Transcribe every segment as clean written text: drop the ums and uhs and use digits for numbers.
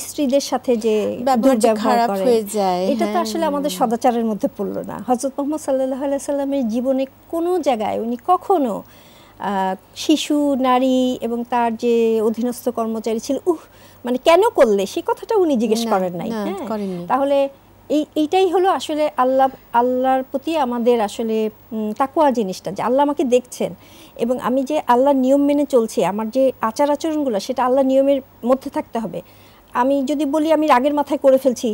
স্ত্রীদের সাথে যে ব্যবহার হয়ে যায়, এটা তো আসলে আমাদের সদাচারের মধ্যে পড়লো না। হযরত মুহাম্মদ সাল্লাল্লাহু আলাইহি সাল্লামের জীবনে কোনো জায়গায় উনি কখনো শিশু, নারী এবং তার যে অধীনস্থ কর্মচারী ছিল মানে কেন করলে সেই কথাটা উনি জিজ্ঞেস করেন নাই। তাহলে এইটাই হলো আসলে আল্লাহর প্রতি আমাদের আসলে তাকওয়া জিনিসটা, যে আল্লাহ আমাকে দেখছেন এবং আমি যে আল্লাহর নিয়ম মেনে চলছি, আমার যে আচার আচরণগুলো সেটা আল্লাহর নিয়মের মধ্যে থাকতে হবে। আমি যদি বলি আমি রাগের মাথায় করে ফেলছি,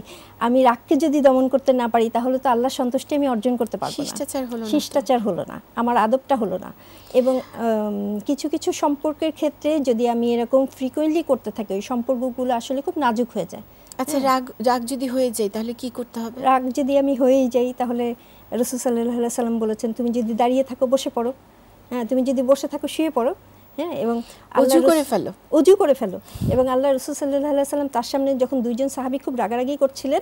আমি রাগকে যদি দমন করতে না পারি, তাহলে তো আল্লাহর সন্তুষ্টি আমি অর্জন করতে পারবো না, শিষ্টাচার হলো না, আমার আদবটা হলো না। এবং কিছু কিছু সম্পর্কের ক্ষেত্রে যদি আমি এরকম ফ্রিকোয়েন্টলি করতে থাকি, ওই সম্পর্কগুলো আসলে খুব নাজুক হয়ে যায়। আচ্ছা, রাগ যদি হয়ে যায় তাহলে কি করতে হবে? রাগ যদি আমি হয়েই যাই, তাহলে রাসূল সাল্লাল্লাহু আলাইহি সাল্লাম বলেছেন, তুমি যদি দাঁড়িয়ে থাকো বসে পড়ো, হ্যাঁ, তুমি যদি বসে থাকো শুয়ে পড়ো, হ্যাঁ, এবং উজু করে ফেলো। এবং আল্লাহ রাসূল সাল্লাল্লাহু আলাইহি সাল্লাম তার সামনে যখন দুইজন সাহাবী খুব রাগারাগি করছিলেন,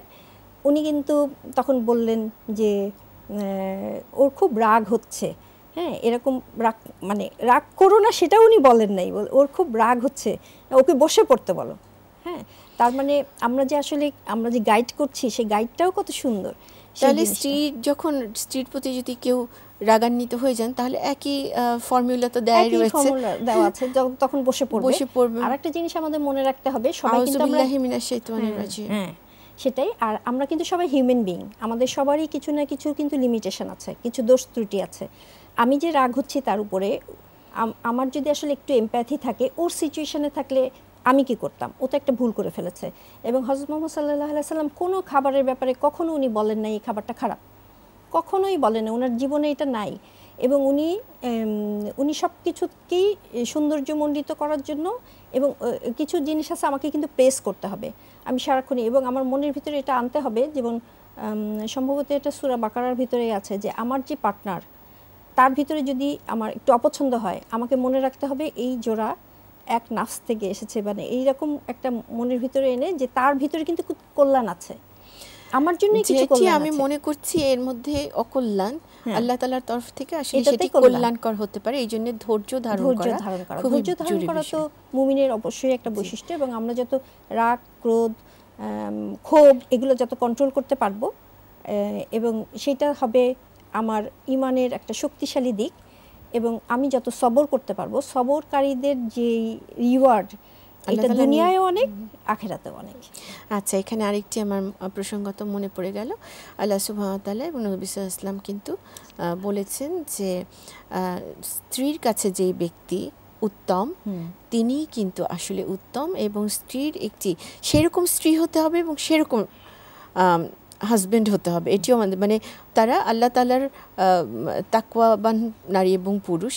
উনি কিন্তু তখন বললেন যে ওর খুব রাগ হচ্ছে, হ্যাঁ, এরকম রাগ মানে রাগ করো না সেটা উনি বলেন নাই, ওর খুব রাগ হচ্ছে, ওকে বসে পড়তে বলো। হ্যাঁ, তার মানে আমরা যে গাইড করছি সেই গাইডটাও কত সুন্দর। তাহলে স্ত্রীর প্রতি যদি কেউ রাগান্বিত হয়ে যান, তাহলে একই ফর্মুলা তো দেওয়া আছে, তখন বসে পড়বে। আরেকটা জিনিস আমাদের মনে রাখতে হবে, সবাই কিন্তু হ্যাঁ সেটাই, আর আমরা কিন্তু সবাই হিউম্যান বিইং, আমাদের সবারই কিছু না কিছু কিন্তু লিমিটেশন আছে, কিছু দোষ ত্রুটি আছে। আমি যে রাগ হচ্ছি তার উপরে আমার যদি আসলে একটু এমপ্যাথি থাকে, ওর সিচুয়েশনে থাকলে আমি কি করতাম, ও তো একটা ভুল করে ফেলেছে। এবং হযরত মুহাম্মদ সাল্লাল্লাহু আলাইহি সাল্লাম কোনো খাবারের ব্যাপারে কখনো উনি বলেন নাই এই খাবারটা খারাপ, কখনোই বলেন না, ওনার জীবনে এটা নাই। এবং উনি সব কিছুকেই সৌন্দর্যমণ্ডিত করার জন্য, এবং কিছু জিনিস আছে আমাকে কিন্তু প্রেস করতে হবে আমি সারাক্ষণই, এবং আমার মনের ভিতরে এটা আনতে হবে, যেমন সম্ভবত এটা সূরা বাকারার ভিতরেই আছে, যে আমার যে পার্টনার তার ভিতরে যদি আমার একটু অপছন্দ হয়, আমাকে মনে রাখতে হবে এই জোড়া এক নাফস থেকে এসেছে, মানে এইরকম একটা মনের ভিতরে এনে যে তার ভিতরে কিন্তু কল্যাণ আছে, আমার জন্য কিছু কল্যাণ আছে। আমি মনে করছি এর মধ্যে অকল্যাণ আল্লাহ তাআলার তরফ থেকে আসলে সেটি কল্যাণকর হতে পারে, এই জন্য ধৈর্য ধারণ করা তো মুমিনের অবশ্যই একটা বৈশিষ্ট্য। এবং আমরা যত রাগ, ক্রোধ, ক্ষোভ এগুলো যত কন্ট্রোল করতে পারবো, এবং সেটা হবে আমার ঈমানের একটা শক্তিশালী দিক, এবং আমি যত সবর করতে পারবো, সবরকারীদের যে রিওয়ার্ড এটা দুনিয়ায়ও অনেক, আখিরাতেও অনেক। আচ্ছা, এখানে আরেকটি আমার প্রসঙ্গত মনে পড়ে গেল, আল্লাহ সুবহানাহু ওয়া তাআলা এবং নবী সাল্লাল্লাহু আলাইহি ওয়াসাল্লাম কিন্তু বলেছেন যে স্ত্রীর কাছে যেই ব্যক্তি উত্তম তিনিই কিন্তু আসলে উত্তম, এবং স্ত্রীর একটি সেরকম স্ত্রী হতে হবে এবং সেরকম হাজবেন্ড হতে হবে। এটিও আমাদের মানে তারা আল্লাহ তাআলার তাকওয়াবান নারী এবং পুরুষ,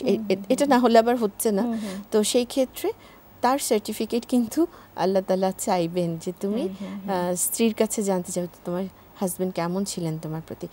এটা না হলে আবার হচ্ছে না। তো সেই ক্ষেত্রে তার সার্টিফিকেট কিন্তু আল্লাহ তাআলা চাইবেন যে তুমি স্ত্রীর কাছে জানতে চাও তোমার হাজবেন্ড কেমন ছিলেন তোমার প্রতি।